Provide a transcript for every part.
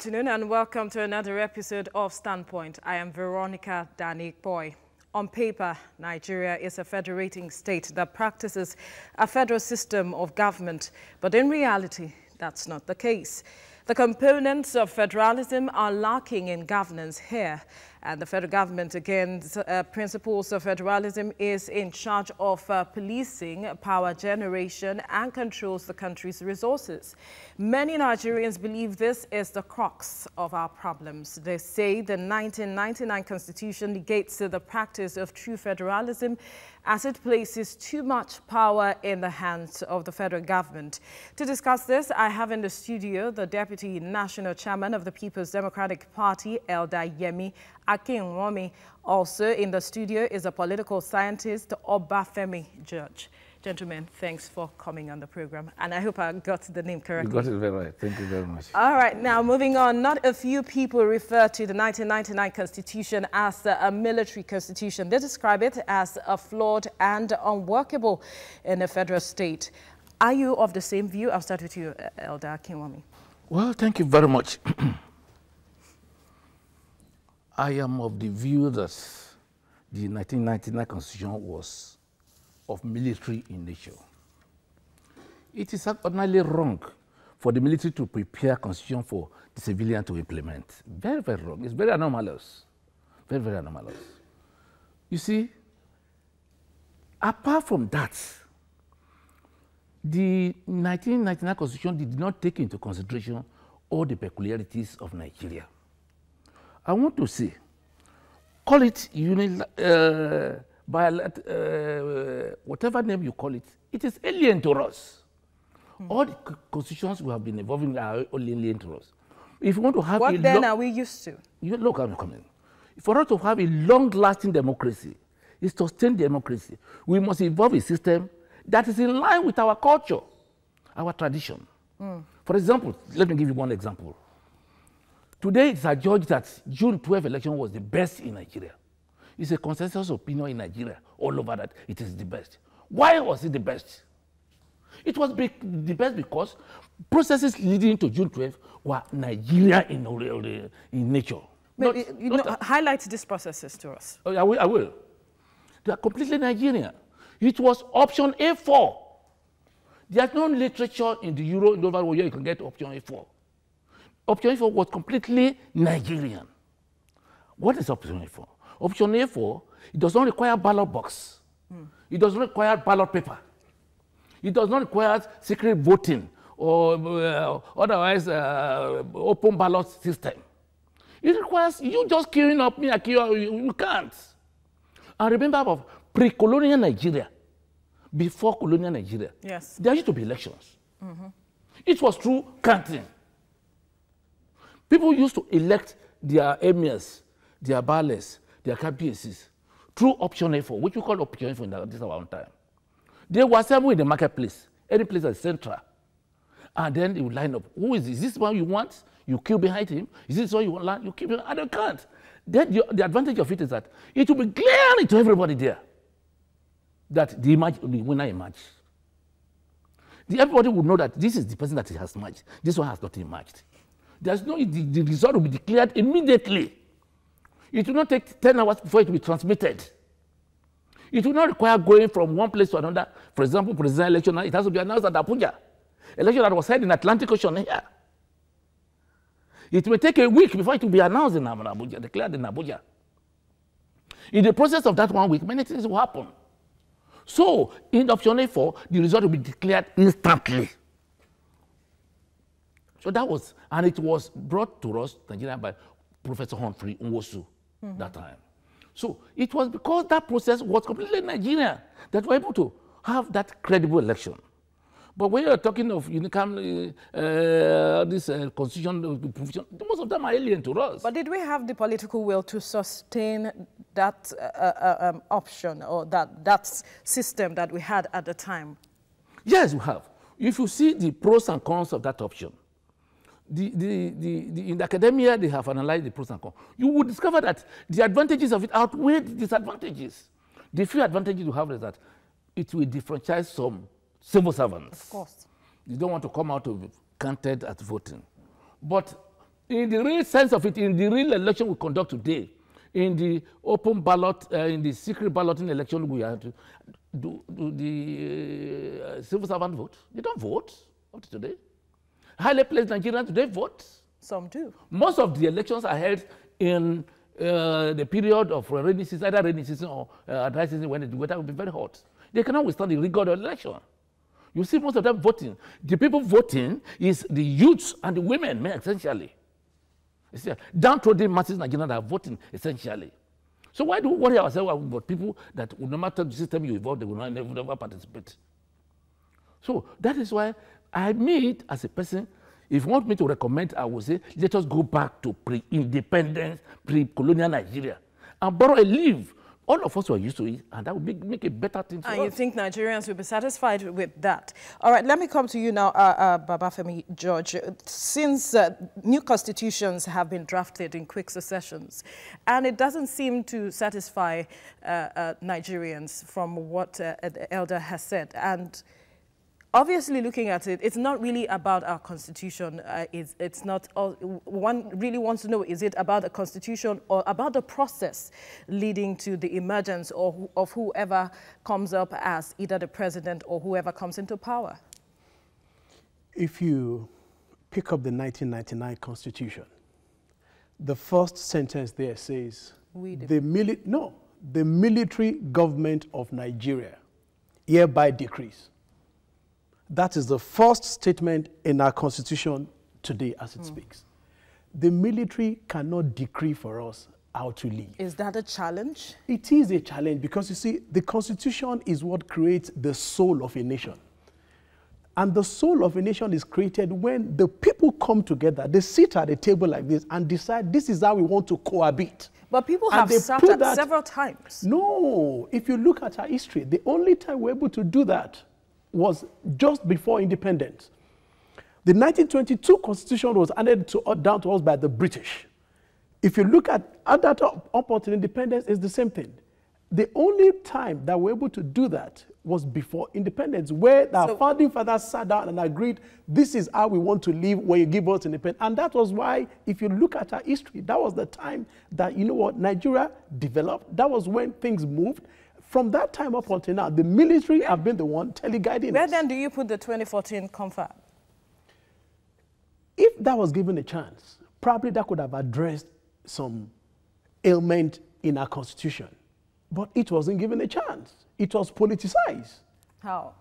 afternoon and welcome to another episode of Standpoint. I am Veronica Danik-Boy. On paper, Nigeria is a federating state that practices a federal system of government, but in reality, that's not the case. The components of federalism are lacking in governance here, and the federal government, again, principles of federalism is in charge of policing, power generation, and controls the country's resources. Many Nigerians believe this is the crux of our problems. They say the 1999 Constitution negates the practice of true federalism as it places too much power in the hands of the federal government. To discuss this, I have in the studio the Deputy National Chairman of the People's Democratic Party, Elder Yemi Akinwumi. Also in the studio is a political scientist, Obafemi George. Gentlemen, thanks for coming on the program. And I hope I got the name correctly. You got it very right. Thank you very much. All right, now moving on. Not a few people refer to the 1999 Constitution as a military constitution. They describe it as a flawed and unworkable in a federal state. Are you of the same view? I'll start with you, Elder Akinwumi. Well, thank you very much. I am of the view that the 1999 Constitution was of military in nature. It is ordinarily wrong for the military to prepare constitution for the civilian to implement. Very, very wrong. It's very anomalous. Very, very anomalous. You see, apart from that, the 1999 Constitution did not take into consideration all the peculiarities of Nigeria. I want to say, call it whatever name you call it, it is alien to us. All the constitutions we have been evolving are alien to us. If you want to have what then are we used to? Look, I'm coming. For us to have a long-lasting democracy, a sustained democracy, we must evolve a system that is in line with our culture, our tradition. For example, let me give you one example. Today, it's adjudged that June 12 election was the best in Nigeria. It's a consensus opinion in Nigeria all over that it is the best. Why was it the best? It was the best because processes leading to June 12 were Nigeria in nature. Highlight these processes to us. Oh, I will. They are completely Nigerian. It was option A4. There's no literature in the Euro in the world where you can get option A4. Option A4 was completely Nigerian. What is option A4? Option A4, it does not require ballot box. It does not require ballot paper. It does not require secret voting or otherwise open ballot system. It requires you just queuing up, me, I queue, you can't. And remember of pre-colonial Nigeria, before colonial Nigeria, yes, there used to be elections. It was through counting. People used to elect their emirs, their balets, their KPACs through option A4, which we call option A4 in this our own time. They were assembled in the marketplace, any place at the central. And then they would line up. Who is this one you want? You queue behind him. Is this one you want? You keep him. I don't can't. Then the advantage of it is that it will be clear to everybody there that the winner emerged. Everybody would know that this is the person that has emerged. This one has not emerged. There's no, the result will be declared immediately. It will not take 10 hours before it will be transmitted. It will not require going from one place to another. For example, presidential election, it has to be announced at Abuja. Election that was held in Atlantic Ocean here. It may take a week before it will be announced in Abuja, declared in Abuja. In the process of that 1 week, many things will happen. So, in option A4, the result will be declared instantly. So that was, and it was brought to us, Nigeria, by Professor Humphrey Nwosu that time. So it was because that process was completely Nigerian that we were able to have that credible election. But when you're talking of this constitution provision, most of them are alien to us. But did we have the political will to sustain that option or that system that we had at the time? Yes, we have. If you see the pros and cons of that option, in the academia, they have analyzed the pros and cons. You will discover that the advantages of it outweigh the disadvantages. The few advantages you have is that it will differentiate some civil servants. Of course. You don't want to come out to be counted at voting. But in the real sense of it, in the real election we conduct today, in the open ballot, in the secret balloting election we have to do the civil servant vote? They don't vote up to today. Highly placed Nigerians, do they vote? Some do. Most of the elections are held in the period of rainy season, either rainy season or dry season, when the weather will be very hot. They cannot withstand the rigor of the election. You see most of them voting. The people voting is the youths and the women, essentially. You see, downtrodden masses Nigerians are voting, essentially. So why do we worry ourselves about people that no matter the system you evolve, they will never participate? So that is why I mean, as a person, if you want me to recommend, I would say, let us go back to pre-independence, pre-colonial Nigeria and borrow a leave. All of us were used to it, and that would make a better thing for us. And you think Nigerians will be satisfied with that? All right, let me come to you now, Babafemi George. Since new constitutions have been drafted in quick successions, and it doesn't seem to satisfy Nigerians from what the elder has said, and obviously, looking at it, it's not really about our constitution. It's not. One really wants to know: is it about the constitution or about the process leading to the emergence of whoever comes up as either the president or whoever comes into power? If you pick up the 1999 Constitution, the first sentence there says, the military government of Nigeria hereby decrees. That is the first statement in our Constitution today as it speaks. The military cannot decree for us how to live. Is that a challenge? It is a challenge because, you see, the Constitution is what creates the soul of a nation. And the soul of a nation is created when the people come together, they sit at a table like this and decide this is how we want to cohabit. But people have sat at several times. No, if you look at our history, the only time we're able to do that was just before independence. The 1922 Constitution was handed down to us by the British. If you look at that up until independence, it's the same thing. The only time that we're able to do that was before independence, where our founding fathers sat down and agreed, this is how we want to live when you give us independence. And that was why, if you look at our history, that was the time that, you know what, Nigeria developed. That was when things moved. From that time up until now, the military have been the one teleguiding us. Where then do you put the 2014 confab? If that was given a chance, probably that could have addressed some ailment in our Constitution. But it wasn't given a chance. It was politicized. How?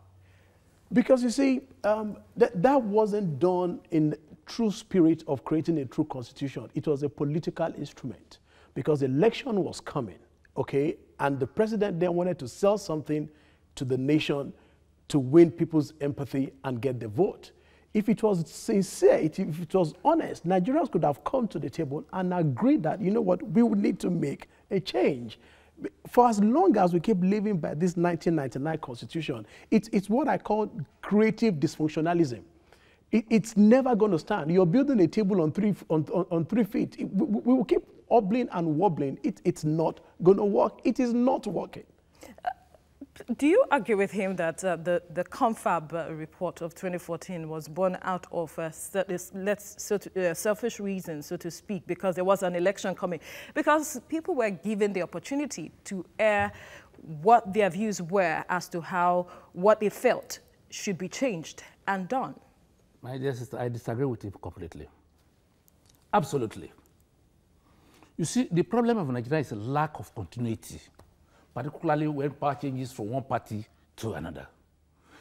Because, you see, that wasn't done in the true spirit of creating a true Constitution. It was a political instrument because the election was coming, okay? And the president then wanted to sell something to the nation to win people's empathy and get the vote. If it was sincere, if it was honest, Nigerians could have come to the table and agreed that, you know what, we would need to make a change. For as long as we keep living by this 1999 Constitution, it's what I call creative dysfunctionalism. It's never going to stand. You're building a table on 3 feet. We will keep wobbling and wobbling. It's not going to work. It is not working. Do you argue with him that the confab report of 2014 was born out of selfish reasons, so to speak, because there was an election coming? Because people were given the opportunity to air what their views were as to how what they felt should be changed and done. My dear sister, I disagree with you completely. Absolutely. You see, the problem of Nigeria is a lack of continuity, particularly when power changes from one party to another.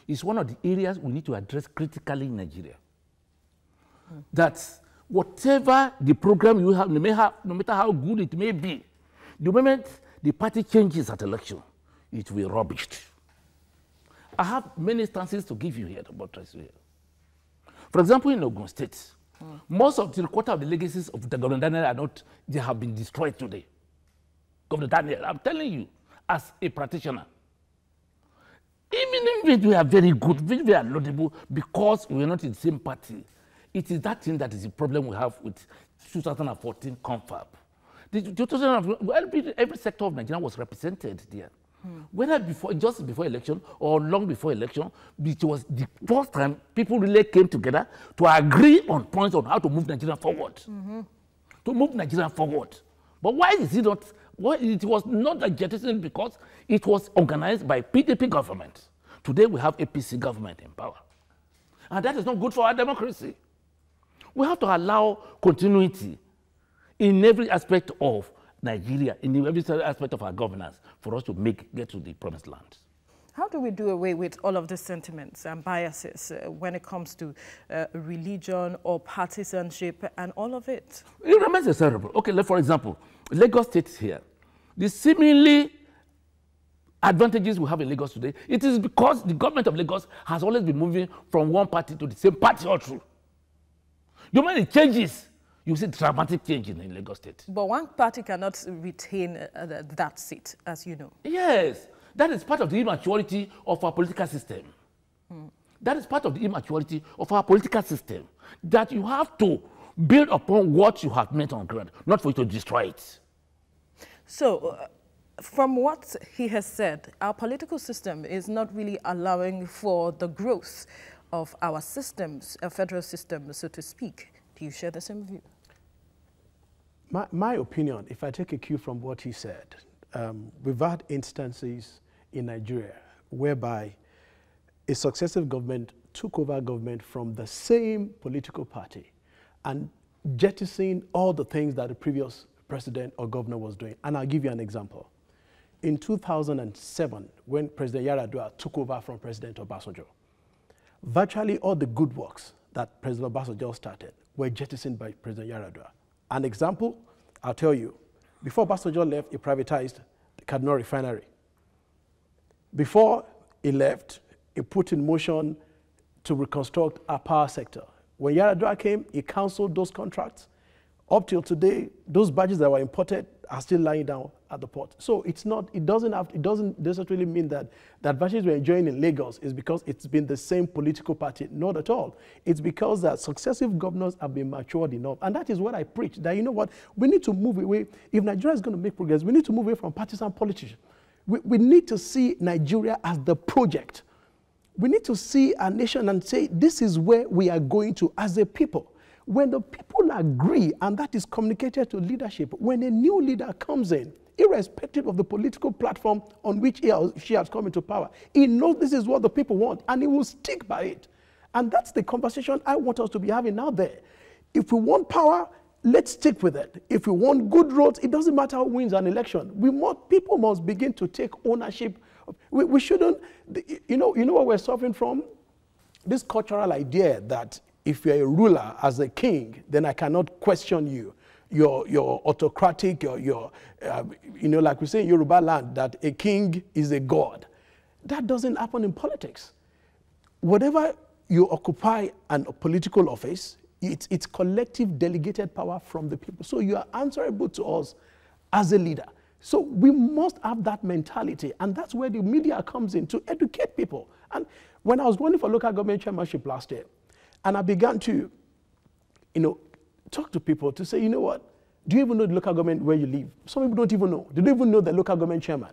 It's one of the areas we need to address critically in Nigeria. That whatever the program you have, no matter how good it may be, the moment the party changes at election, it will be rubbished. I have many instances to give you here about this here. For example, in Ogun State, most of the quarter of the legacies of the Governor Daniel they have been destroyed today. Governor Daniel, I'm telling you, as a practitioner, even if we are very good, we are laudable because we are not in the same party, it is that thing that is the problem we have with 2014 confab. Every sector of Nigeria was represented there. Whether just before election or long before election, it was the first time people really came together to agree on points on how to move Nigeria forward. To move Nigeria forward. But why is it not? Well, it was not a jettison because it was organized by PDP government. Today we have APC government in power. And that is not good for our democracy. We have to allow continuity in every aspect of Nigeria, in every aspect of our governance, for us to get to the promised land. How do we do away with all of the sentiments and biases when it comes to religion or partisanship and all of it? It remains desirable. Okay, for example, Lagos State here. The seemingly advantages we have in Lagos today, it is because the government of Lagos has always been moving from one party to the same party all through. The moment it changes, you see dramatic change in Lagos State. But one party cannot retain that seat, as you know. Yes, that is part of the immaturity of our political system. That is part of the immaturity of our political system. That you have to build upon what you have met on ground, not for you to destroy it. So, from what he has said, our political system is not really allowing for the growth of our systems, a federal system, so to speak. Do you share the same view? My opinion, if I take a cue from what he said, we've had instances in Nigeria whereby a successive government took over government from the same political party and jettisoned all the things that the previous president or governor was doing. And I'll give you an example. In 2007, when President Yar'Adua took over from President Obasanjo, virtually all the good works that President Obasanjo started were jettisoned by President Yar'Adua. An example, I'll tell you, before Obasanjo left, he privatized the Kaduna refinery. Before he left, he put in motion to reconstruct our power sector. When Yar'Adua came, he canceled those contracts. Up till today, those badges that were imported are still lying down at the port. So it doesn't necessarily mean that the advantages we're enjoying in Lagos is because it's been the same political party. Not at all. It's because that successive governors have been matured enough. And that is what I preach, that you know what, we need to move away. If Nigeria is going to make progress, we need to move away from partisan politics. We need to see Nigeria as the project. We need to see our nation and say, this is where we are going to as a people. When the people agree, and that is communicated to leadership, when a new leader comes in, irrespective of the political platform on which he or she has come into power, he knows this is what the people want, and he will stick by it. And that's the conversation I want us to be having now there. If we want power, let's stick with it. If we want good roads, it doesn't matter who wins an election. People must begin to take ownership. We shouldn't, you know what we're suffering from? This cultural idea that if you're a ruler as a king, then I cannot question you. You're autocratic, like we say in Yoruba land, that a king is a god. That doesn't happen in politics. Whatever you occupy a political office, it's collective delegated power from the people. So you are answerable to us as a leader. So we must have that mentality, and that's where the media comes in to educate people. And when I was running for local government chairmanship last year, and I began to, talk to people to say, you know what, do you even know the local government where you live? Some people don't even know. They don't even know the local government chairman.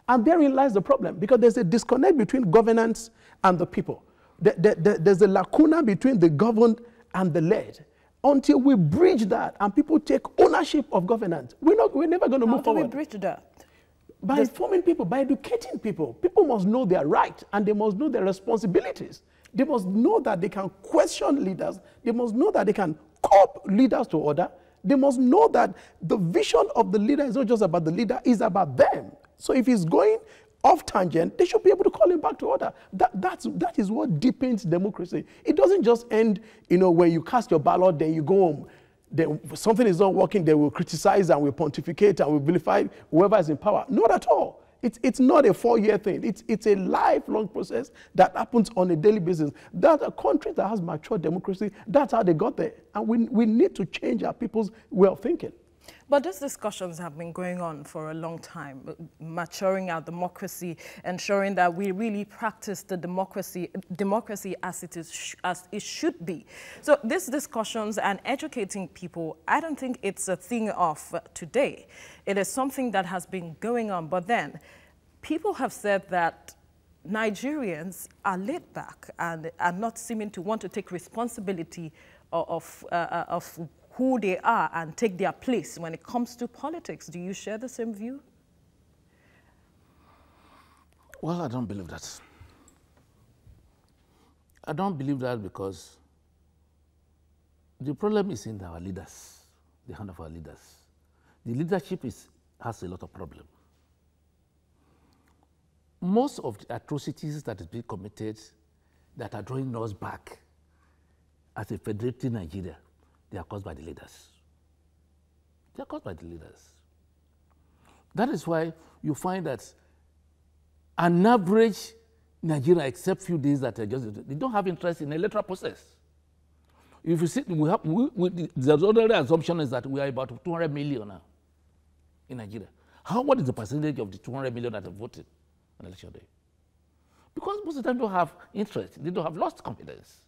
And therein lies the problem, because there's a disconnect between governance and the people. There's a lacuna between the governed and the led. Until we bridge that and people take ownership of governance, we're never going to move forward. How do we bridge that? By informing people, by educating people. People must know their rights and they must know their responsibilities. They must know that they can question leaders. They must know that they can call leaders to order. They must know that the vision of the leader is not just about the leader, it's about them. So if he's going off tangent, they should be able to call him back to order. That is what deepens democracy. It doesn't just end, when you cast your ballot, then you go home. Then something is not working, they will criticize and will pontificate and will vilify whoever is in power. Not at all. It's not a 4-year thing. It's a lifelong process that happens on a daily basis. That a country that has mature democracy, that's how they got there. And we need to change our people's way of thinking. But these discussions have been going on for a long time, maturing our democracy, ensuring that we really practice the democracy as it should be. So these discussions and educating people, I don't think it's a thing of today. It is something that has been going on. But then, people have said that Nigerians are laid back and are not seeming to want to take responsibility of who they are and take their place when it comes to politics. Do you share the same view? Well, I don't believe that. I don't believe that because the problem is in our leaders, the hand of our leaders. The leadership has a lot of problems. Most of the atrocities that is being committed that are drawing us back as a federated Nigeria, they are caused by the leaders. They are caused by the leaders. That is why you find that an average Nigeria, except few days that are just, they don't have interest in the electoral process. If you see, the other assumption is that we are about 200 million now in Nigeria. What is the percentage of the 200 million that have voted on election day? Because most of them don't have interest. They don't have lost confidence.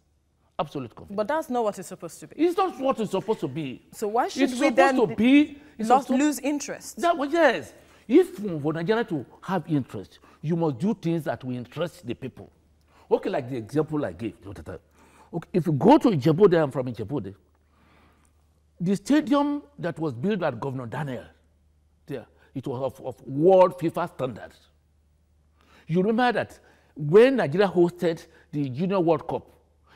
Absolute confidence. But that's not what it's supposed to be. It's not what it's supposed to be. So why should we then lose interest? Yes. If for Nigeria to have interest, you must do things that will interest the people. Okay, like the example I gave. Okay, if you go to Ijebu, I'm from Ijebu. The stadium that was built by Governor Daniel, there, it was of world FIFA standards. You remember that when Nigeria hosted the Junior World Cup,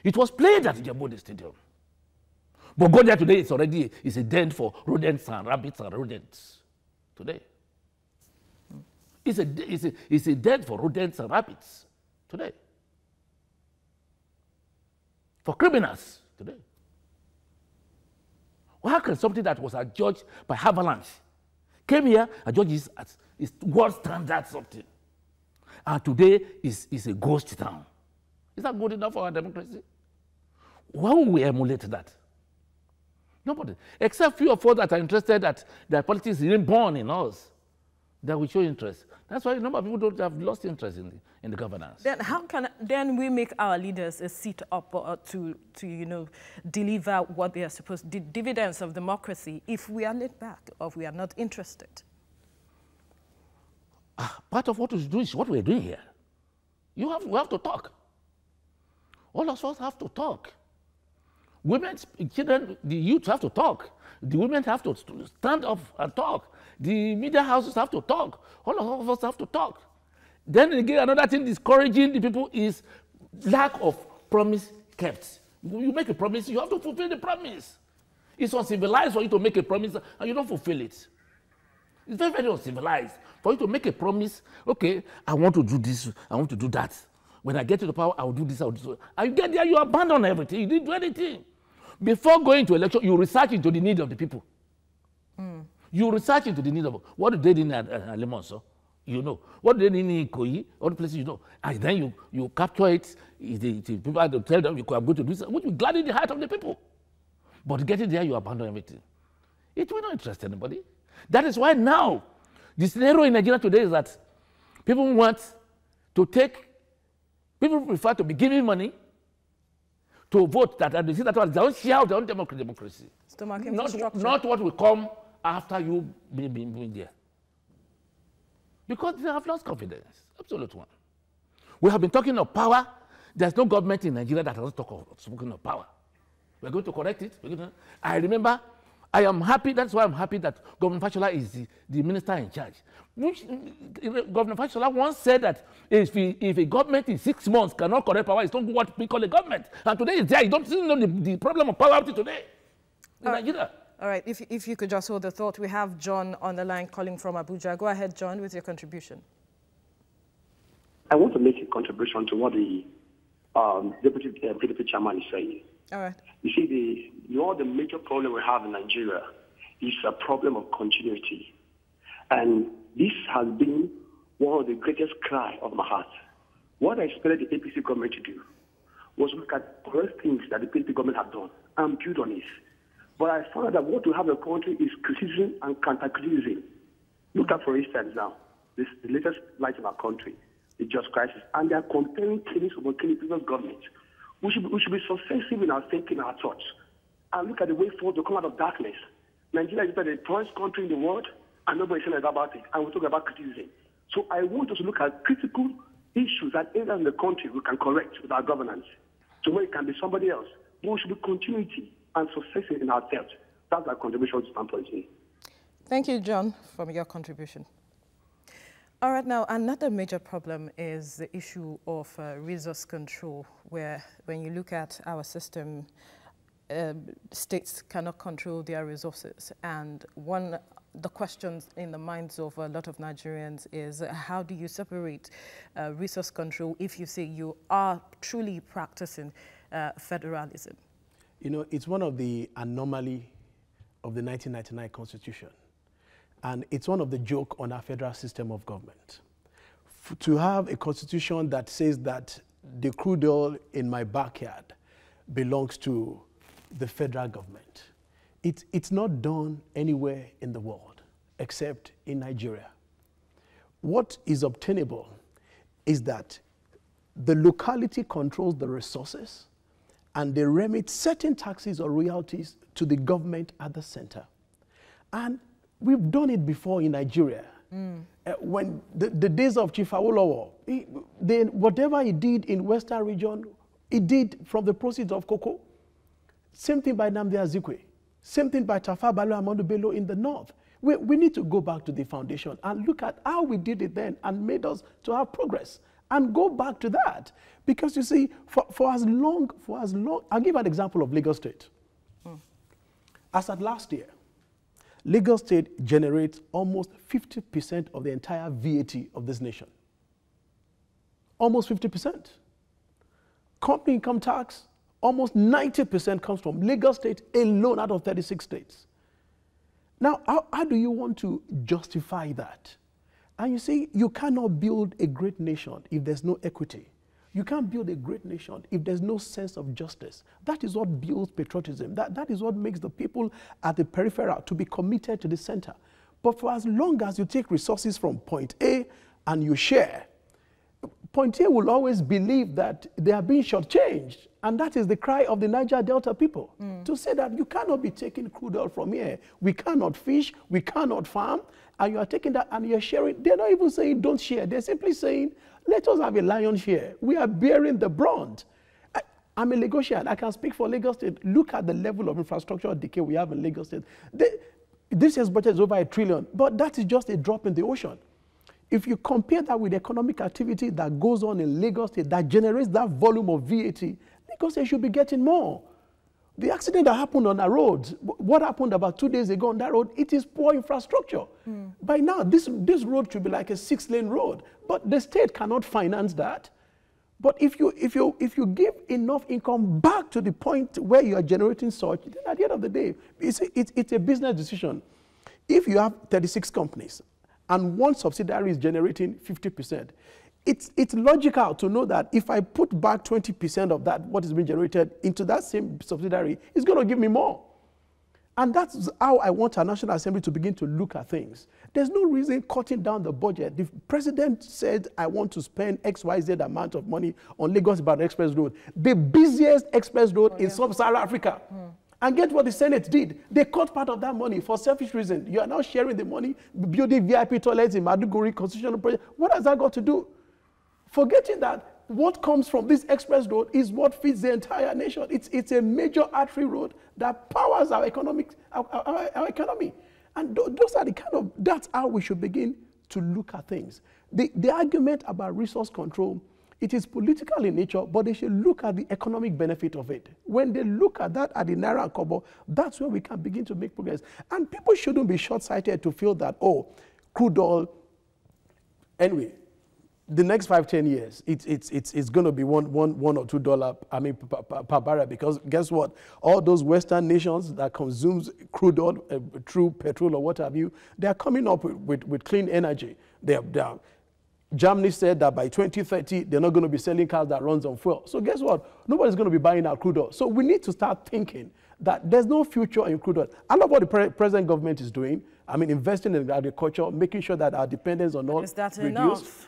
it was played at Ijebu Stadium. But go there today, it's a den for rodents and rabbits and rodents. Today. It's a den for rodents and rabbits. Today. For criminals. Today. How can something that was adjudged by Avalanche came here, adjudged is world standard something, and today is a ghost town? Is that good enough for our democracy? Why would we emulate that? Nobody, except few of us that are interested that politics isn't born in us, that we show interest. That's why a number of people don't have lost interest in the governance. Then how can we make our leaders a seat up to deliver what they are supposed to, the dividends of democracy, if we are laid back or if we are not interested? Part of what we do is what we're doing here. We have to talk. All of us have to talk. Women, children, the youth have to talk. The women have to stand up and talk. The media houses have to talk. All of us have to talk. Then again, another thing discouraging the people is lack of promise kept. You make a promise, you have to fulfill the promise. It's uncivilized for you to make a promise and you don't fulfill it. It's very, very uncivilized for you to make a promise. Okay, I want to do this, I want to do that. When I get to the power, I will do this, I will do that. And you get there, you abandon everything. You didn't do anything. Before going to election, you research into the need of the people. You research into the need of what do they need at Lemonso, you know. What do they need in Ikoyi, all the places you know. And then you capture it. The people have to tell them, I'm going to do this, which will gladden the heart of the people. But getting there, you abandon everything. It will not interest anybody. That is why now, the scenario in Nigeria today is that people prefer to be giving money to vote that and they see that they don't share their own democracy. Not what will come after you being there. Because they have lost confidence. Absolute one. We have been talking of power. There's no government in Nigeria that has spoken of power. We're going to correct it. I remember, I am happy, that's why I'm happy that Governor Fashola is the minister in charge. Governor Fashola once said that if a government in 6 months cannot correct power, it's not what we call a government. And today it's there. You don't see the problem of power up to today in Nigeria. All right, if you could just hold the thought. We have John on the line calling from Abuja. Go ahead, John, with your contribution. I want to make a contribution to what the Deputy PDP chairman is saying. All right. You see, the major problem we have in Nigeria is a problem of continuity. And this has been one of the greatest cry of my heart. What I expected the APC government to do was look at correct things that the PDP government have done and build on it. But I found that what we have in the country is criticism and counter-criticism. Look at, for instance, now, the latest light in our country, the just crisis, and they are comparing killings over killing previous government. We should be successive in our thinking, our thoughts, and look at the way forward to come out of darkness. Nigeria is the poorest country in the world, and nobody's saying about it, and we talk about criticism. So I want us to look at critical issues and areas in the country we can correct with our governance. Tomorrow it can be somebody else. But we should be continuity and success in ourselves. That's our contribution to Standpoint. Thank you, John, for your contribution. All right, now, another major problem is the issue of resource control, where when you look at our system, states cannot control their resources. And the questions in the minds of a lot of Nigerians is how do you separate resource control if you say you are truly practicing federalism? You know, it's one of the anomaly of the 1999 Constitution. And it's one of the joke on our federal system of government. To have a constitution that says that the crude oil in my backyard belongs to the federal government. It's not done anywhere in the world except in Nigeria. What is obtainable is that the locality controls the resources and they remit certain taxes or royalties to the government at the center. And we've done it before in Nigeria. When the days of Chief Awolowo, whatever he did in Western region, he did from the proceeds of cocoa. Same thing by Nnamdi Azikiwe. Same thing by Tafawa Balewa Ahmadu Bello in the north. We need to go back to the foundation and look at how we did it then and made us to have progress and go back to that. Because you see, for as long, I'll give an example of Lagos State. As at last year, Lagos State generates almost 50% of the entire VAT of this nation. Almost 50%. Company income tax, almost 90% comes from Lagos State alone out of 36 states. Now, how do you want to justify that? And you see, you cannot build a great nation if there's no equity. You can't build a great nation if there's no sense of justice. That is what builds patriotism. That is what makes the people at the peripheral to be committed to the center. But for as long as you take resources from point A and you share, point A will always believe that they are being shortchanged. And that is the cry of the Niger Delta people, to say that you cannot be taking crude oil from here. We cannot fish, we cannot farm, and you are taking that and you're sharing. They're not even saying don't share. They're simply saying, let us have a lion's share. We are bearing the brunt. I'm a Lagosian. I can speak for Lagos State. Look at the level of infrastructure decay we have in Lagos State. This year's budget is over $1 trillion, but that is just a drop in the ocean. If you compare that with economic activity that goes on in Lagos State that generates that volume of VAT, Lagos State should be getting more. The accident that happened on our roads, what happened about 2 days ago on that road, it is poor infrastructure. By now, this road should be like a 6-lane road, but the state cannot finance that. But if you give enough income back to the point where you are generating such, then at the end of the day, it's a business decision. If you have 36 companies and one subsidiary is generating 50%, it's logical to know that if I put back 20% of that, what is being generated, into that same subsidiary, it's going to give me more. And that's how I want our National Assembly to begin to look at things. There's no reason cutting down the budget. The president said, I want to spend XYZ amount of money on Lagos-Ibadan Express Road, the busiest express road in sub-Saharan Africa. And get what the Senate did. They cut part of that money for selfish reasons. You are now sharing the money, building VIP toilets in Maduguri constitutional project. What has that got to do? Forgetting that what comes from this express road is what feeds the entire nation. It's a major artery road that powers our economy. And those are the kind of, that's how we should begin to look at things. The argument about resource control, it is political in nature, but they should look at the economic benefit of it. When they look at that at the Naira and Kobo, that's where we can begin to make progress. And people shouldn't be short-sighted to feel that, oh, crude oil, anyway, the next 5-10 years, it's going to be $1 or $2 per barrel, because guess what? All those Western nations that consumes crude oil through petrol or what have you, they are coming up with clean energy. Germany said that by 2030, they're not going to be selling cars that runs on fuel. So guess what? Nobody's going to be buying our crude oil. So we need to start thinking that there's no future in crude oil. I love what the present government is doing. I mean, investing in agriculture, making sure that our dependence on oil is that reduced. Enough?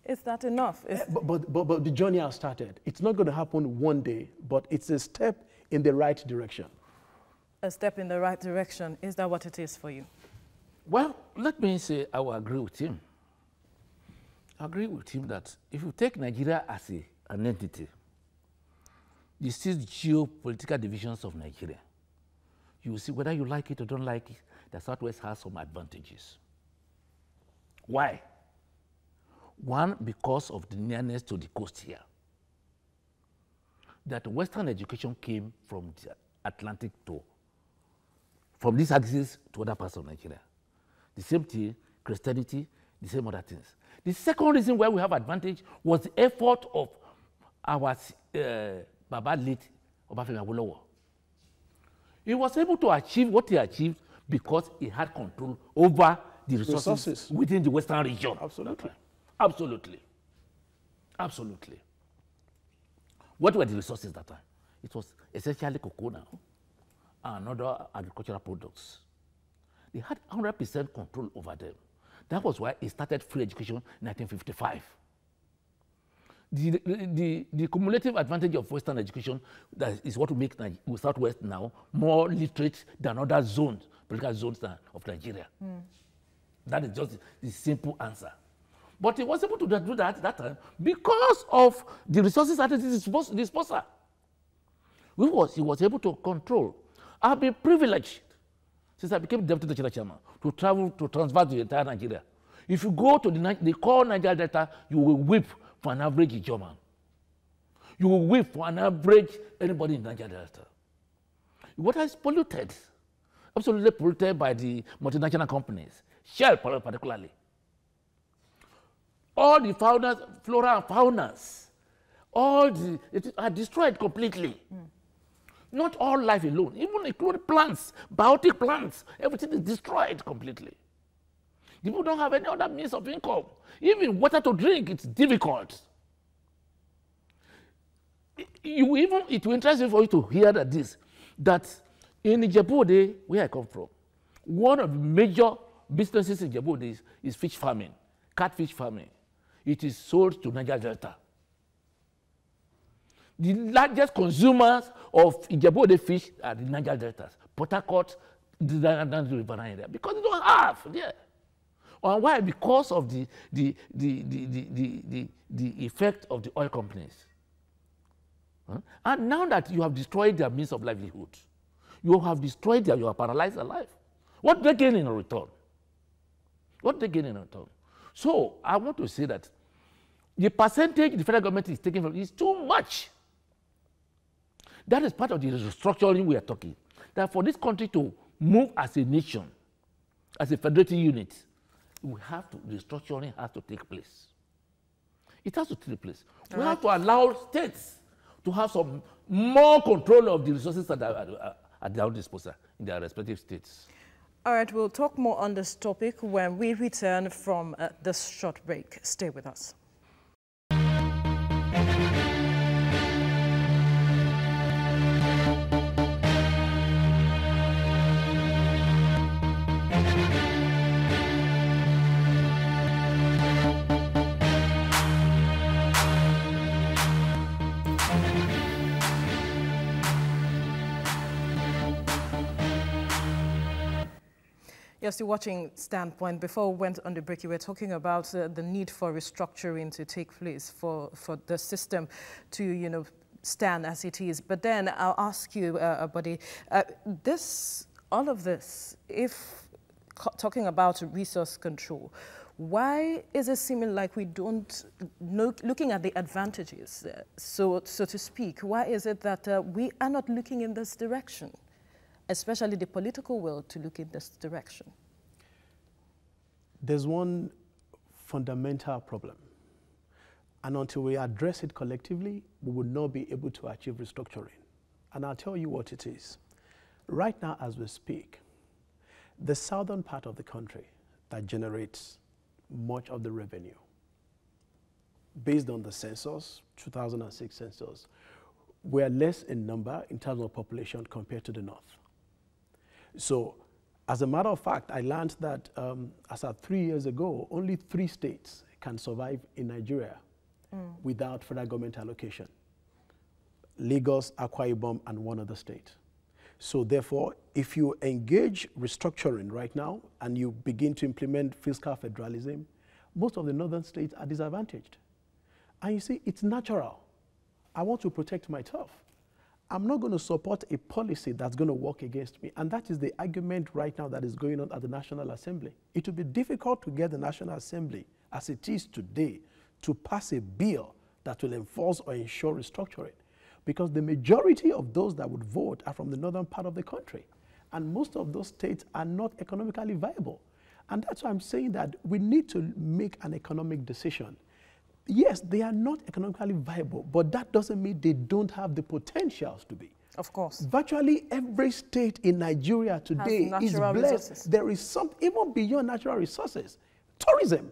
Is that enough? But the journey has started. It's not going to happen one day, but it's a step in the right direction. A step in the right direction. Is that what it is for you? Well, let me say I will agree with him. I agree with him that if you take Nigeria as an entity, the 6 geopolitical divisions of Nigeria, you will see whether you like it or don't like it, the Southwest has some advantages. Why? One, because of the nearness to the coast here. That Western education came from the Atlantic from this axis to other parts of Nigeria. The same thing, Christianity, the same other things. The second reason why we have advantage was the effort of our Baba late Obafemi Awolowo. He was able to achieve what he achieved because he had control over the resources within the Western region. Absolutely. Absolutely. Absolutely. What were the resources that time? It was essentially cocoa now and other agricultural products. They had 100% control over them. That was why he started free education in 1955. The cumulative advantage of Western education that is what will make Southwest now more literate than other zones, political zones of Nigeria. That is just the simple answer. But he was able to do that at that time because of the resources at his disposal. He was able to control. I've been privileged since I became deputy national chairman to travel to transverse the entire Nigeria. If you go to the core Nigeria Delta, you will weep for an average German. You will weep for an average anybody in Nigeria Delta. Water is polluted, absolutely polluted by the multinational companies, Shell particularly. All the faunas, flora and faunas, are destroyed completely. Not all life alone, even including plants, biotic plants, everything is destroyed completely. The people don't have any other means of income. Even water to drink, it's difficult. It will interest you for you to hear that in Ijebu-Ode, where I come from, one of the major businesses in Ijebu-Ode is fish farming, catfish farming. It is sold to Niger Delta. The largest consumers of Ijebu-Ode fish are the Niger Deltas, Port Harcourt, the river area, because they don't have there. And why? Because of the effect of the oil companies. And now that you have destroyed their means of livelihood, you have destroyed you have paralyzed their life. What do they gain in return? What do they gain in return? So I want to say that the percentage the federal government is taking from is too much. That is part of the restructuring we are talking. That for this country to move as a nation, as a federated unit, restructuring has to take place. It has to take place. We have to allow states to have some more control of the resources that are at their own disposal in their respective states. All right, we'll talk more on this topic when we return from this short break. Stay with us. Yes, you're watching Standpoint. Before we went on the break, you were talking about the need for restructuring to take place for the system to, stand as it is. But then I'll ask you, Buddy, all of this, if talking about resource control, why is it seeming like we don't, looking at the advantages, so to speak, why is it that we are not looking in this direction? Especially the political will to look in this direction? There's one fundamental problem. And until we address it collectively, we will not be able to achieve restructuring. And I'll tell you what it is. Right now, as we speak, the southern part of the country that generates much of the revenue, based on the census, 2006 census, we're less in number in terms of population compared to the north. So, as a matter of fact, I learned that as of 3 years ago, only 3 states can survive in Nigeria without federal government allocation. Lagos, Akwa Ibom, and one other state. So therefore, if you engage restructuring right now and you begin to implement fiscal federalism, most of the northern states are disadvantaged. And you see, it's natural. I want to protect my turf. I'm not going to support a policy that's going to work against me. And that is the argument right now that is going on at the National Assembly. It will be difficult to get the National Assembly, as it is today, to pass a bill that will enforce or ensure restructuring. Because the majority of those that would vote are from the northern part of the country. And most of those states are not economically viable. And that's why I'm saying that we need to make an economic decision. Yes, they are not economically viable, but that doesn't mean they don't have the potentials to be. Of course. Virtually every state in Nigeria today is blessed. Resources. There is something even beyond natural resources. Tourism.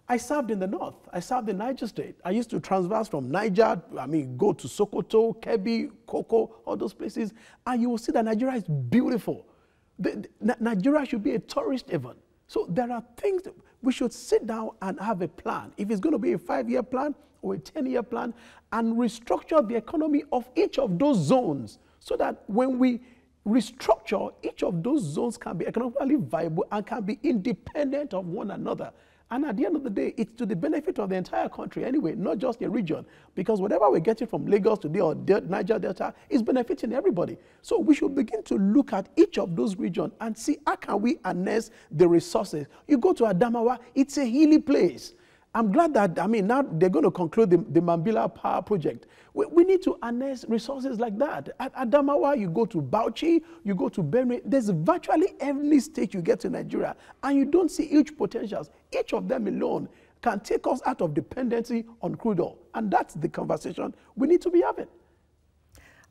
I served in the north. I served in Niger State. I used to transverse from Niger, go to Sokoto, Kebbi, Koko, all those places, and you will see that Nigeria is beautiful. Nigeria should be a tourist haven. So there are things that we should sit down and have a plan. If it's going to be a 5-year plan or a 10-year plan, and restructure the economy of each of those zones so that when we restructure, each of those zones can be economically viable and can be independent of one another. And at the end of the day, it's to the benefit of the entire country anyway, not just a region. Because whatever we're getting from Lagos today or Niger Delta is benefiting everybody. So we should begin to look at each of those regions and see how can we harness the resources. You go to Adamawa, it's a hilly place. I'm glad that, now they're going to conclude the Mambila Power Project. We need to harness resources like that. At Adamawa, you go to Bauchi, you go to Benue. There's virtually every state you get to Nigeria, and you don't see huge potentials. Each of them alone can take us out of dependency on crude oil. And that's the conversation we need to be having.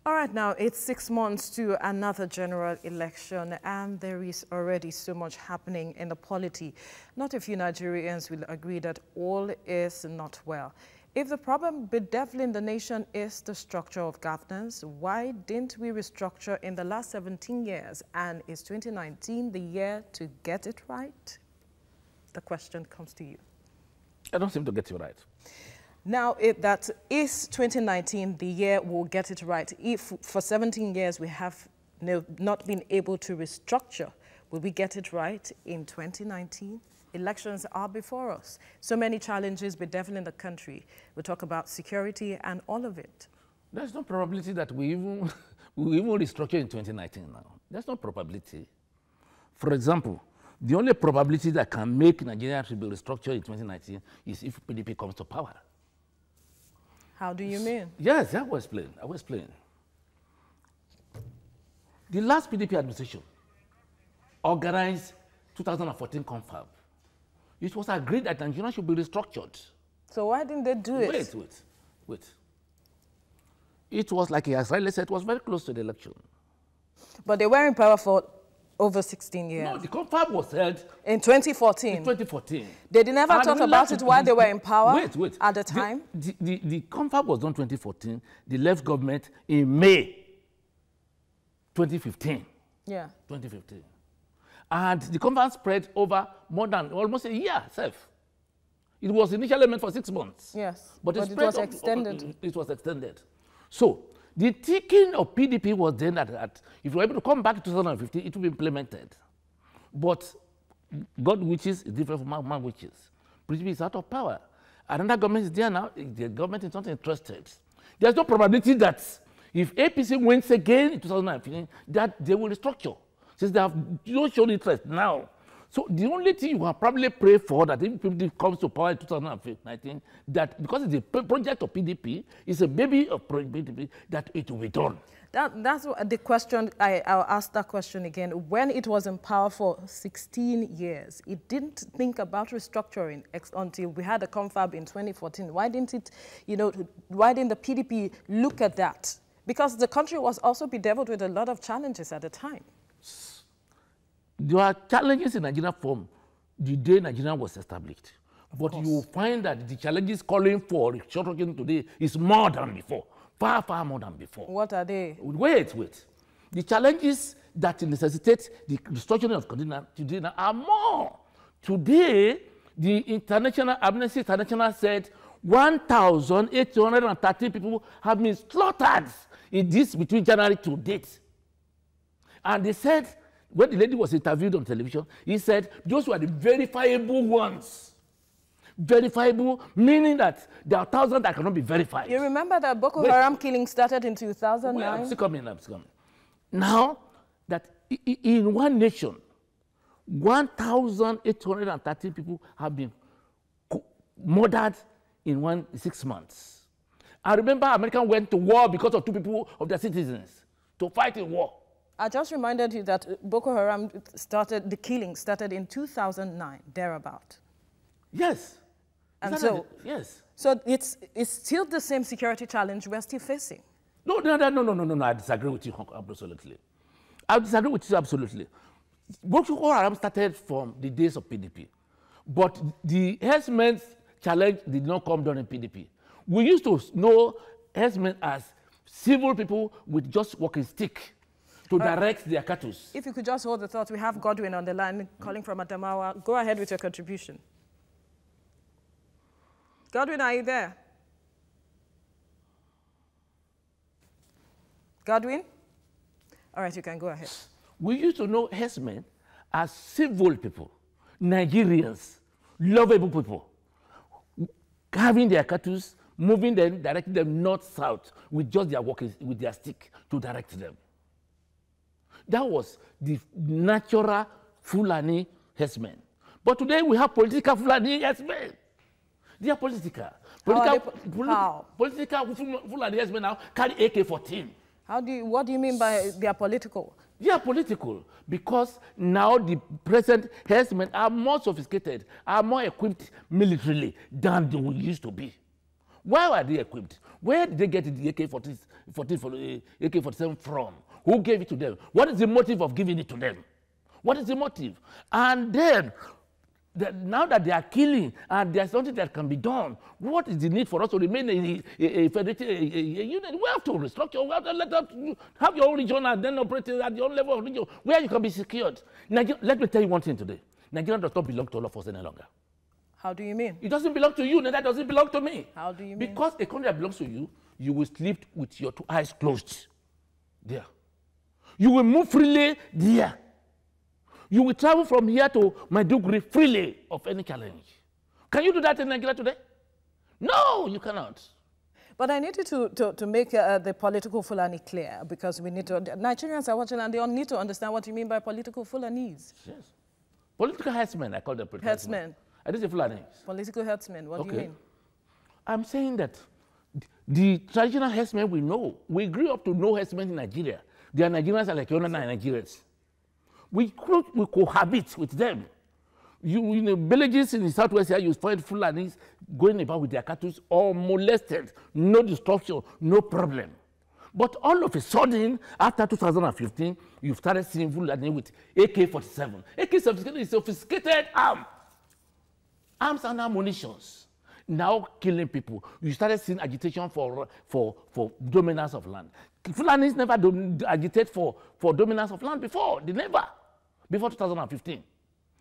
All right, now it's 6 months to another general election, and there is already so much happening in the polity. Not a few Nigerians will agree that all is not well. If the problem bedeviling the nation is the structure of governance, why didn't we restructure in the last 17 years? And is 2019 the year to get it right? The question comes to you. I don't seem to get you right. Now, that is 2019 the year we'll get it right. If for 17 years we have not been able to restructure, will we get it right in 2019? Elections are before us. So many challenges bedeviling the country. We talk about security and all of it. There's no probability that we even restructure in 2019 now. There's no probability. For example, the only probability that can make Nigeria to be restructured in 2019 is if PDP comes to power. How do you mean? Yes, I will explain. The last PDP administration organized 2014 confab. It was agreed that Nigeria should be restructured. So why didn't they do it? Wait. It was like Israel said, it was very close to the election. But they were in power for over 16 years. No, the confab was held in 2014. In 2014. They never talk about it while they were in power at the time? The confab was done 2014. The left government in May 2015. Yeah. 2015. And the confab spread over more than almost a year itself. It was initially meant for 6 months. Yes, but it was extended. It was extended. So the thinking of PDP was then that if we were able to come back to 2015, it would be implemented. But God wishes is different from man wishes. PDP is out of power. Another government is there now. The government is not interested. There's no probability that if APC wins again in 2015, that they will restructure, since they have not shown interest now. So the only thing you can probably pray for that if PDP comes to power in 2019, that because it's a project of PDP, it's a baby of PDP, that it will be done. That's the question. I'll ask that question again. When it was in power for 16 years, it didn't think about restructuring until we had a confab in 2014. Why didn't it, why didn't the PDP look at that? Because the country was also bedeviled with a lot of challenges at the time. There are challenges in Nigeria from the day Nigeria was established. But you will find that the challenges calling for restructuring today is more than before. Far, far more than before. What are they? Wait. The challenges that necessitate the restructuring of today are more. Today, the International Amnesty International said 1,813 people have been slaughtered in this between January to date. And they said, when the lady was interviewed on television, he said those were the verifiable ones. Verifiable, meaning that there are thousands that cannot be verified. You remember that Boko Haram killing started in 2009? Well, I'm still coming. Now, that in one nation, 1,813 people have been murdered in 6 months. I remember America went to war because of 2 people of their citizens to fight a war. I just reminded you that Boko Haram the killing started in 2009, thereabout. Yes. And so, yes. So it's still the same security challenge we're still facing. No, I disagree with you absolutely. I disagree with you absolutely. Boko Haram started from the days of PDP, but the herdsmen's challenge did not come down in PDP. We used to know herdsmen as civil people with just walking stick to direct their cattle. If you could just hold the thought, we have Godwin on the line calling from Adamawa. Go ahead with your contribution. Godwin, are you there? Godwin? All right, you can go ahead. We used to know herdsmen as civil people, Nigerians, lovable people, having their cattle, moving them, directing them north-south with just their walking, with their stick to direct them. That was the natural Fulani herdsmen. But today we have political Fulani herdsmen. They are political. How? Political Fulani herdsmen now carry AK-14. What do you mean by they are political? They are political because now the present herdsmen are more sophisticated, are more equipped militarily than they used to be. Why are they equipped? Where did they get the AK-47 from? Who gave it to them? What is the motive of giving it to them? What is the motive? And then, now that they are killing and there's something that can be done, what is the need for us to remain a federated unit? We have to restructure. We have to let them have your own region and then operate at your own level of region where you can be secured. Let me tell you one thing today. Nigeria does not belong to all of us any longer. How do you mean? It doesn't belong to you, and that doesn't belong to me. How do you mean? Because a country that belongs to you, you will sleep with your 2 eyes closed there. You will move freely there. You will travel from here to Maiduguri freely of any challenge. Can you do that in Nigeria today? No, you cannot. But I need you to make the political Fulani clear, because we need to, Nigerians are watching and they all need to understand what you mean by political Fulanis. Yes. Political herdsmen, I call them political herdsmen. I didn't say Fulani. Political herdsmen, what do you mean? I'm saying that the traditional herdsmen we know, we grew up to know herdsmen in Nigeria. They are Nigerians like other Nigerians. We cohabit with them. In the villages in the southwest here, you find Fulanis going about with their cattle all molested, no destruction, no problem. But all of a sudden, after 2015, you started seeing Fulani with AK-47. AK-47 is sophisticated arms and ammunitions. Now killing people. You started seeing agitation for dominance of land. Fulanis never agitate for dominance of land before. They never. Before 2015.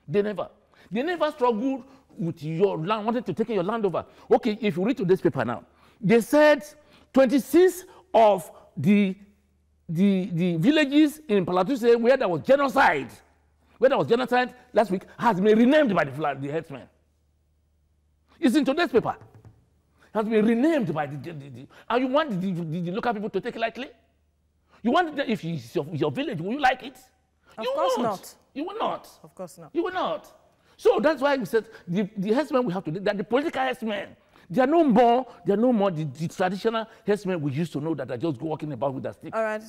They never struggled with your land, wanted to take your land over. Okay, if you read today's paper now, they said 26 of the villages in Plateau State where there was genocide last week has been renamed by the herdsmen. It's in today's paper. Has been renamed by and you want the local people to take it lightly? You want it, if it's your village, will you like it? Of course not. You will not. Of course not. You will not. So that's why we said the herdsmen we have today, that the political herdsmen, they are no more the traditional herdsmen we used to know that are just walking about with a stick. All right.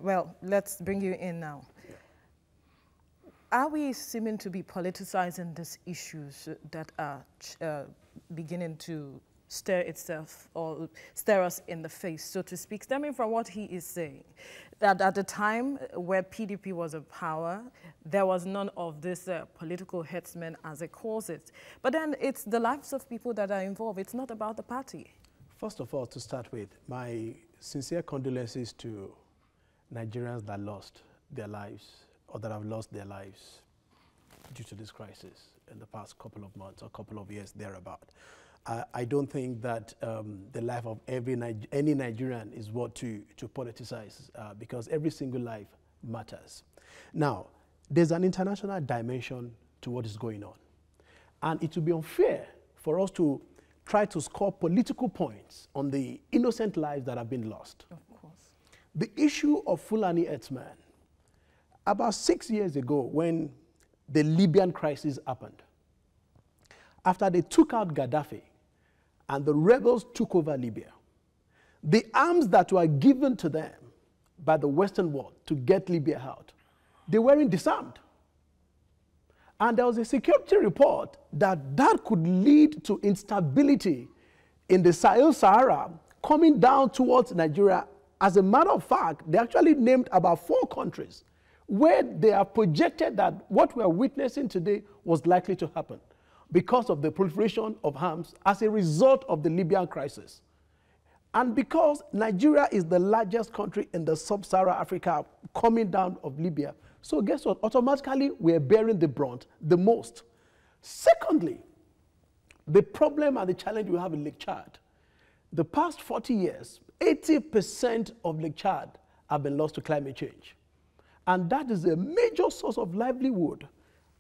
Well, let's bring you in now. Are we seeming to be politicizing these issues that are beginning to stir us in the face, so to speak, stemming from what he is saying, that at the time where PDP was in power, there was none of this political herdsmen as it calls it. But then it's the lives of people that are involved. It's not about the party. First of all, to start with, my sincere condolences to Nigerians that lost their lives or that have lost their lives due to this crisis in the past couple of months or couple of years thereabout. I don't think that the life of any Nigerian is what to politicize because every single life matters. Now, there's an international dimension to what is going on. And it would be unfair for us to try to score political points on the innocent lives that have been lost. Of course. The issue of Fulani herdsmen, about 6 years ago when the Libyan crisis happened, after they took out Gaddafi and the rebels took over Libya, the arms that were given to them by the Western world to get Libya out, they weren't disarmed. And there was a security report that that could lead to instability in the Sahel-Sahara coming down towards Nigeria. As a matter of fact, they actually named about 4 countries where they are projected that what we are witnessing today was likely to happen because of the proliferation of arms as a result of the Libyan crisis. And because Nigeria is the largest country in the sub-Saharan Africa coming down of Libya, so guess what? Automatically, we're bearing the brunt the most. Secondly, the problem and the challenge we have in Lake Chad. The past 40 years, 80% of Lake Chad have been lost to climate change. And that is a major source of livelihood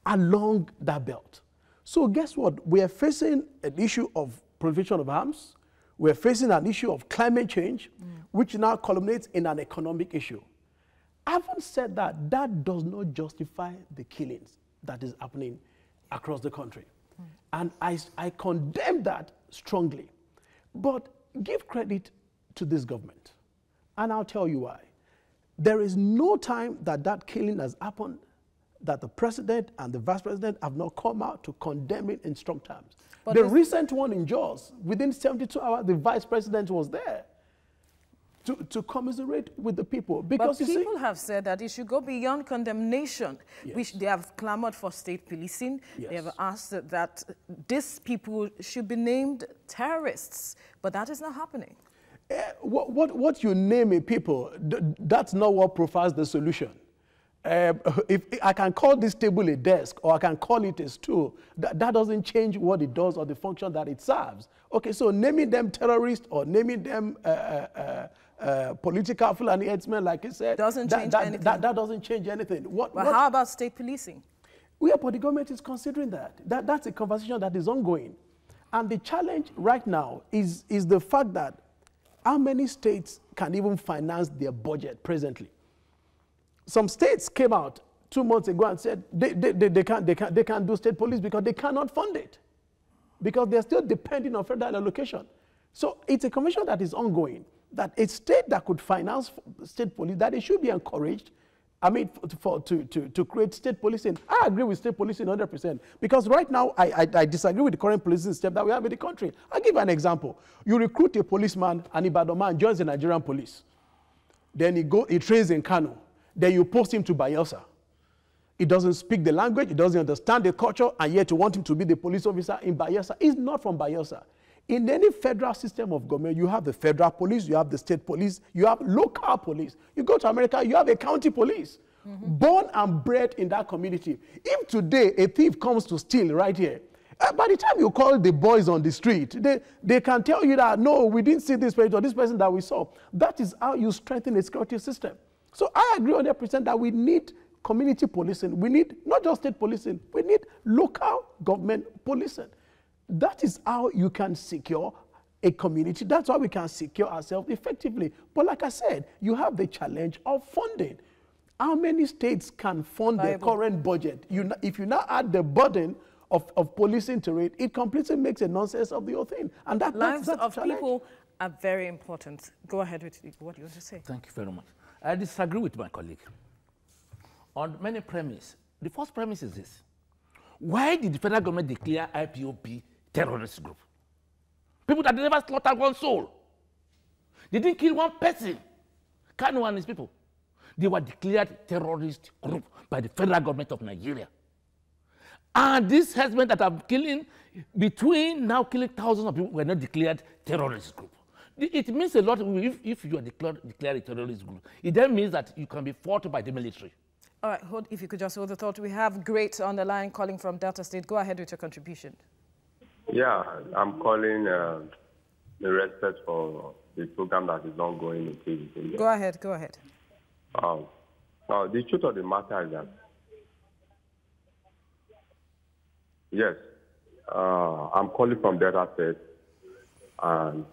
along that belt. So guess what? We are facing an issue of proliferation of arms. We're facing an issue of climate change, which now culminates in an economic issue. Having said that, that does not justify the killings that is happening across the country. And I condemn that strongly. But give credit to this government. And I'll tell you why. There is no time that that killing has happened that the president and the vice president have not come out to condemn it in strong terms. But the recent one in Jos, within 72 hours, the vice president was there to commiserate with the people. Because but people have said that it should go beyond condemnation. Yes. They have clamored for state policing. Yes. They have asked that these people should be named terrorists, but that is not happening. What you name a people, that's not what profiles the solution. If I can call this table a desk or I can call it a stool, that doesn't change what it does or the function that it serves. Okay, so naming them terrorists or naming them political Fulani headsmen, like I said, doesn't change anything. That doesn't change anything. How about state policing? But the government is considering that. That's a conversation that is ongoing. And the challenge right now is the fact that how many states can even finance their budget presently? Some states came out 2 months ago and said they can't do state police because they cannot fund it, because they're still depending on federal allocation. So it's a conversation that is ongoing, that a state that could finance state police, that it should be encouraged, I mean, to create state policing. I agree with state policing 100%, because right now I disagree with the current policing system that we have in the country. I'll give you an example. You recruit a policeman, an Ibadan man joins the Nigerian police. Then he trains in Kano. Then you post him to Bayelsa. He doesn't speak the language, he doesn't understand the culture, and yet you want him to be the police officer in Bayelsa. He's not from Bayelsa. In any federal system of government, you have the federal police, you have the state police, you have local police. You go to America, you have a county police, born and bred in that community. If today a thief comes to steal right here, by the time you call the boys on the street, they can tell you that, no, we didn't see this person or this person that we saw. That is how you strengthen a security system. So I agree 100% that we need community policing. We need not just state policing, we need local government policing. That is how you can secure a community. That's how we can secure ourselves effectively. But like I said, you have the challenge of funding. How many states can fund their current budget? If you now add the burden of policing to it, it completely makes a nonsense of the whole thing. And Lives that's of people are very important. Go ahead with what you want to say. Thank you very much. I disagree with my colleague on many premises. The first premise is this. Why did the federal government declare IPOB terrorist group? People that never slaughtered one soul. They didn't kill one person. Kanu and his people. They were declared terrorist group by the federal government of Nigeria. And these herdsmen that are killing, between now killing thousands of people, were not declared terrorist group. It means a lot if you are declared a terrorist group. It then means that you can be fought by the military. All right, if you could just hold the thought. We have Great on the line calling from Delta State. Go ahead with your contribution. Yeah, I'm calling in respect for the program that is ongoing in TV. Go ahead, go ahead. The truth of the matter is that, yes, I'm calling from Delta State, and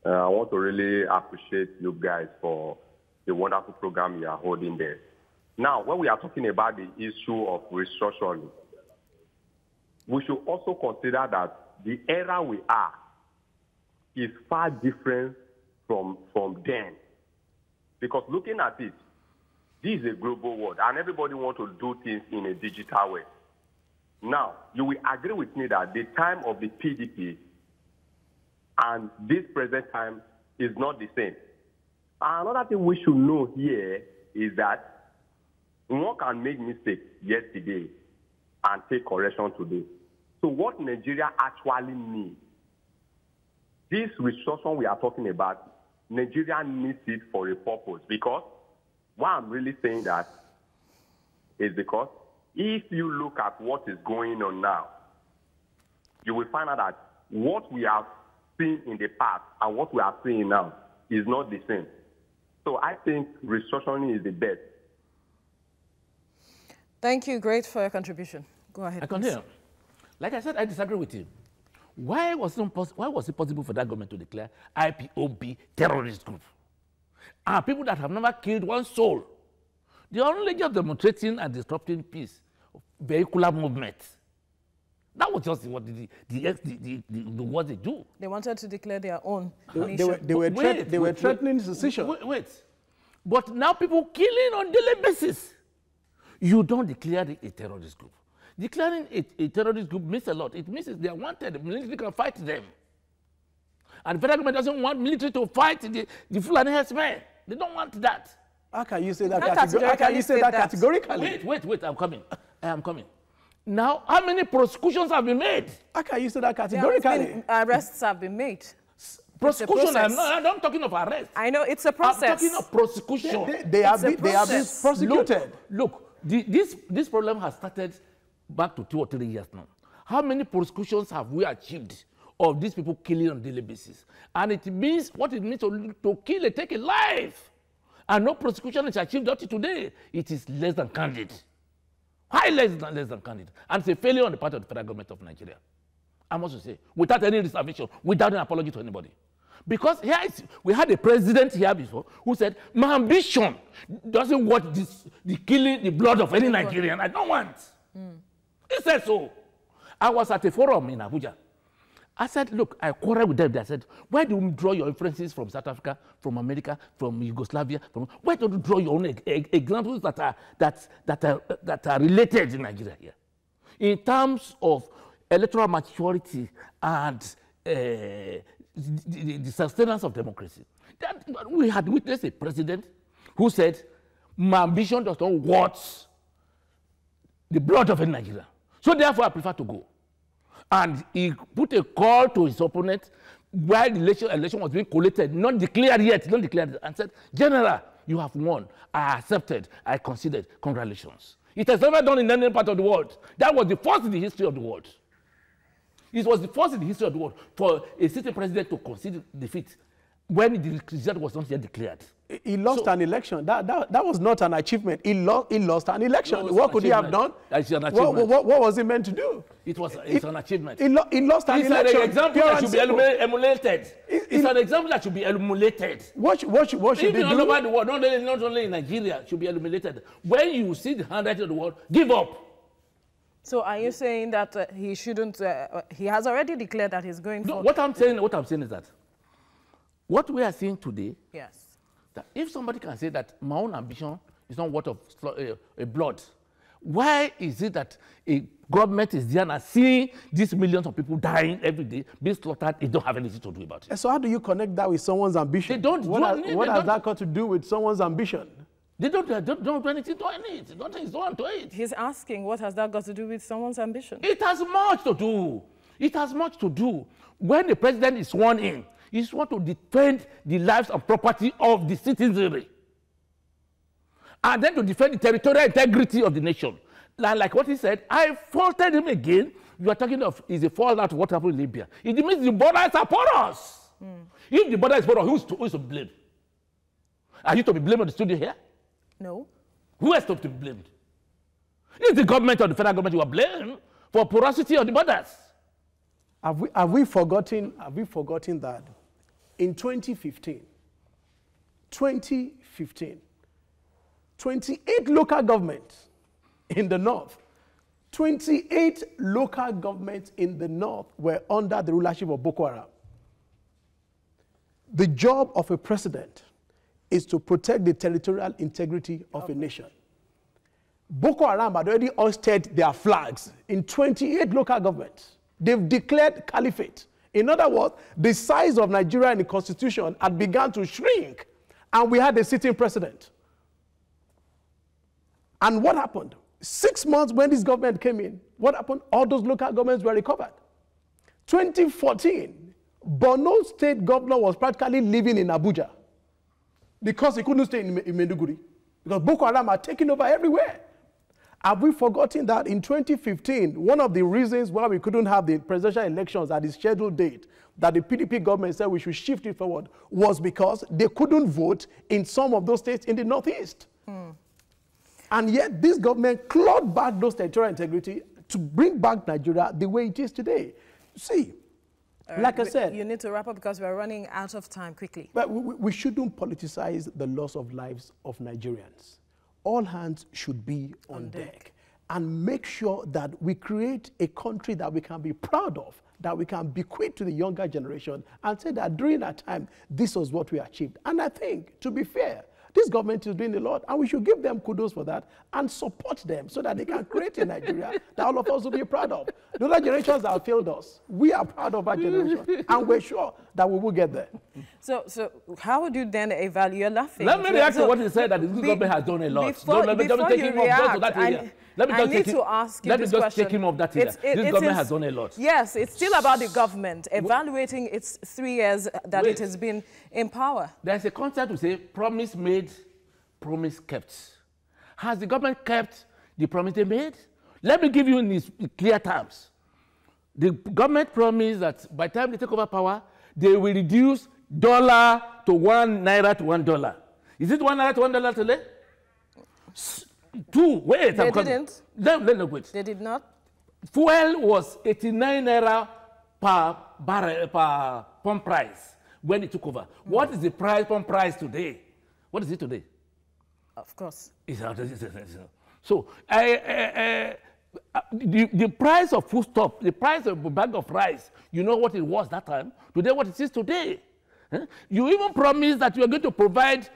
I want to really appreciate you guys for the wonderful program you are holding there. Now, when we are talking about the issue of restructuring, we should also consider that the era we are is far different from then. Because looking at it, this is a global world, and everybody wants to do things in a digital way. Now, you will agree with me that the time of the PDP and this present time is not the same. Another thing we should know here is that one can make mistakes yesterday and take correction today. So what Nigeria actually needs, this restructuring we are talking about, Nigeria needs it for a purpose. Because why I'm really saying that is because if you look at what is going on now, you will find out that what we have seen in the past and what we are seeing now is not the same. So I think restructuring is the best. Thank you. Great for your contribution. Go ahead. I continue. Like I said, I disagree with you. Why was it possible for that government to declare IPOB terrorist group? And people that have never killed one soul, they are only just demonstrating and disrupting peace, vehicular movement. That was just what what they do. They wanted to declare their own They were threatening secession. Wait. But now people killing on daily basis. You don't declare a terrorist group. Declaring a terrorist group means a lot. It means they are wanted. The military can fight them. And the federal government doesn't want military to fight the Fulani herdsmen. They don't want that. How can you say that categorically? Wait. I'm coming. I am coming. Now, how many prosecutions have been made? How can you say that categorically? Arrests have been made. Prosecution. I'm not talking of arrest. I know it's a process. I'm talking of prosecution. They have been prosecuted. Look, this problem has started back to 2 or 3 years now. How many prosecutions have we achieved of these people killing on a daily basis? And it means what it means to kill and take a life. And no prosecution is achieved up to today. It is less than candid. High less than candid. And it's a failure on the part of the federal government of Nigeria. I must say, without any reservation, without an apology to anybody. Because we had a president here before who said, my ambition doesn't want the killing, the blood of any Nigerian. I don't want. He said so. I was at a forum in Abuja. I said, look, I quarreled with them. I said, why do you draw your inferences from South Africa, from America, from Yugoslavia? Why don't you draw your own examples that are related in Nigeria here? In terms of electoral maturity and the sustenance of democracy. We had witnessed a president who said, my ambition does not want the blood of a Nigeria. So therefore, I prefer to go. And he put a call to his opponent while the election was being collated, not declared yet, and said, General, you have won. I accepted. I conceded. Congratulations. It has never done in any part of the world. That was the first in the history of the world. It was the first in the history of the world for a sitting president to concede defeat when the result was not yet declared. He lost an election. That was not an achievement. He lost an election. What could he have done? It's an achievement. What was he meant to do? It's an achievement. He lost an election. It's an example that should be emulated. It's an example that should be emulated. What should they do? All over the world, not only in Nigeria, should be emulated. When you see the handwriting of the world, give up. So are you saying that he shouldn't? He has already declared that he's going for. What I'm saying is that what we are seeing today. Yes. That if somebody can say that my own ambition is not worth of blood, why is it that a government is there and seeing these millions of people dying every day, being slaughtered, they don't have anything to do about it? So how do you connect that with someone's ambition? They don't. What has that got to do with someone's ambition? They don't do anything to it. Nothing is done to it. He's asking, what has that got to do with someone's ambition? It has much to do. It has much to do. When the president is sworn in, he's want to defend the lives and property of the citizenry. And then to defend the territorial integrity of the nation. Like what he said, I faulted him again. You are talking of is a fallout of what happened in Libya. It means the borders are porous. If the border is porous, who is to blame? Are you to be blamed on the studio here? No. Who else to be blamed? It's the government or the federal government you are blaming for porosity of the borders. Have we forgotten that in 2015, 28 local governments in the north, 28 local governments in the north were under the rulership of Boko Haram. The job of a president is to protect the territorial integrity of a nation. Boko Haram had already hoisted their flags in 28 local governments. They've declared caliphate. In other words, the size of Nigeria in the constitution had begun to shrink, and we had a sitting president. And what happened? 6 months when this government came in, what happened? All those local governments were recovered. 2014, Borno State governor was practically living in Abuja because he couldn't stay in Maiduguri because Boko Haram are taking over everywhere. Have we forgotten that in 2015, one of the reasons why we couldn't have the presidential elections at the scheduled date, that the PDP government said we should shift it forward, was because they couldn't vote in some of those states in the Northeast. And yet this government clawed back those territorial integrity to bring back Nigeria the way it is today. See, like I said, you need to wrap up because we're running out of time quickly. But we shouldn't politicize the loss of lives of Nigerians. All hands should be on deck and make sure that we create a country that we can be proud of, that we can bequeath to the younger generation and say that during that time, this was what we achieved. And I think, to be fair, this government is doing a lot, and we should give them kudos for that and support them so that they can create a Nigeria that all of us will be proud of. The other generations that have failed us, we are proud of our generation, and we're sure that we will get there. So how would you then evaluate? You're laughing. Let me react to what he said, that the government has done a lot. Before you react, I need to ask you this question. Let me just take him off that area. This government has done a lot. Yes, it's still about the government evaluating its 3 years that it has been in power. There's a concept to say promise made, promise kept. Has the government kept the promise they made? Let me give you in these clear terms. The government promised that by the time they take over power, they will reduce dollar to 1 naira to $1. Is it 1 naira to $1 today? 2. Wait. They didn't. No, wait. They did not. Fuel was 89 naira per barrel, per pump price when it took over. What is the pump price today? What is it today? Of course. So the price of foodstuff, the price of a bag of rice, you know what it was that time. Today, what it is today. You even promised that you are going to provide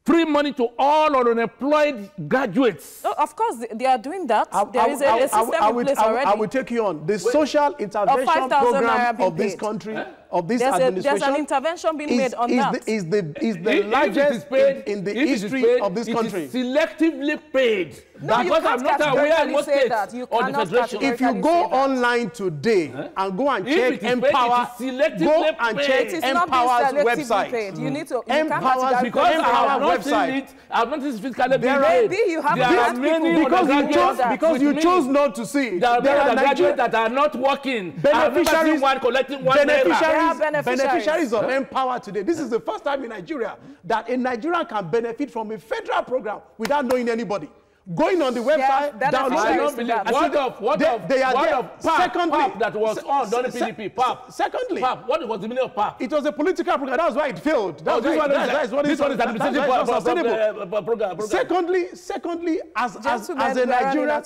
free money to all unemployed graduates. Oh, of course, they are doing that. There is a system in place already. I will take you on. The social intervention program of this country, of this administration. There's an intervention being made on that. Is the largest in the history of this country. It is selectively paid. No, because I'm not aware of what state or the federation. If you go online today and go and check Empower, go and check Empower's website. You need to Empower's website. I've not seen physically being paid. Maybe you have because you chose not to see. There are graduates that are not working. Beneficiaries collecting 1 naira. Beneficiaries of Empower today. This is the first time in Nigeria that a Nigerian can benefit from a federal program without knowing anybody. Going on the website, downloading it. They are there. Secondly, that was on during PDP. PAP. Secondly, PAP. What was the meaning of PAP? It was a political program. That's why it failed. This one is administrative program. Secondly, as a Nigerian,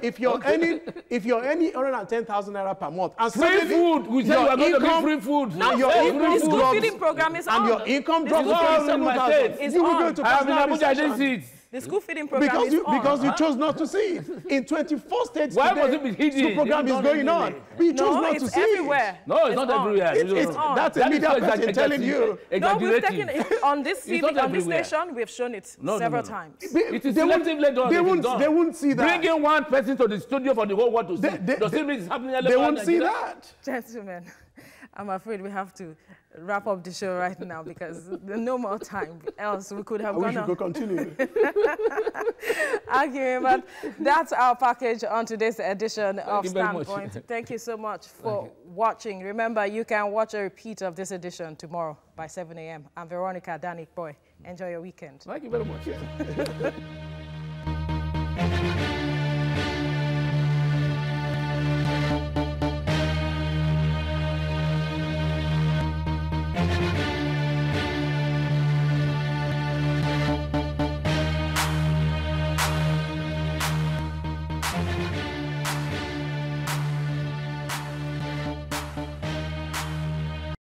if you're earning 110,000 naira per month, and free food, we say you are going to give free food. No, the school feeding program is on. And your income drops to 27,000. You will go to personal recession. The school feeding program is on. Because you chose not to see it. In 24 states Why today, was it hidden? school program is going on. But you chose not to see everywhere. it. No, it's not everywhere. It's that's a media person telling you. No, we've taken it on this station, we've shown it several times. It is selectively done. They won't see that. Bringing one person to the studio for the whole world to see. Does it mean it's happening everywhere? They won't see that. Gentlemen, I'm afraid we have to wrap up the show right now because no more time. Else we could have gone on. We should go continue. Arguing, but that's our package on today's edition of Standpoint. Thank you so much for watching. Remember, you can watch a repeat of this edition tomorrow by 7 a.m. I'm Veronica Danik Boy. Enjoy your weekend. Thank you very much.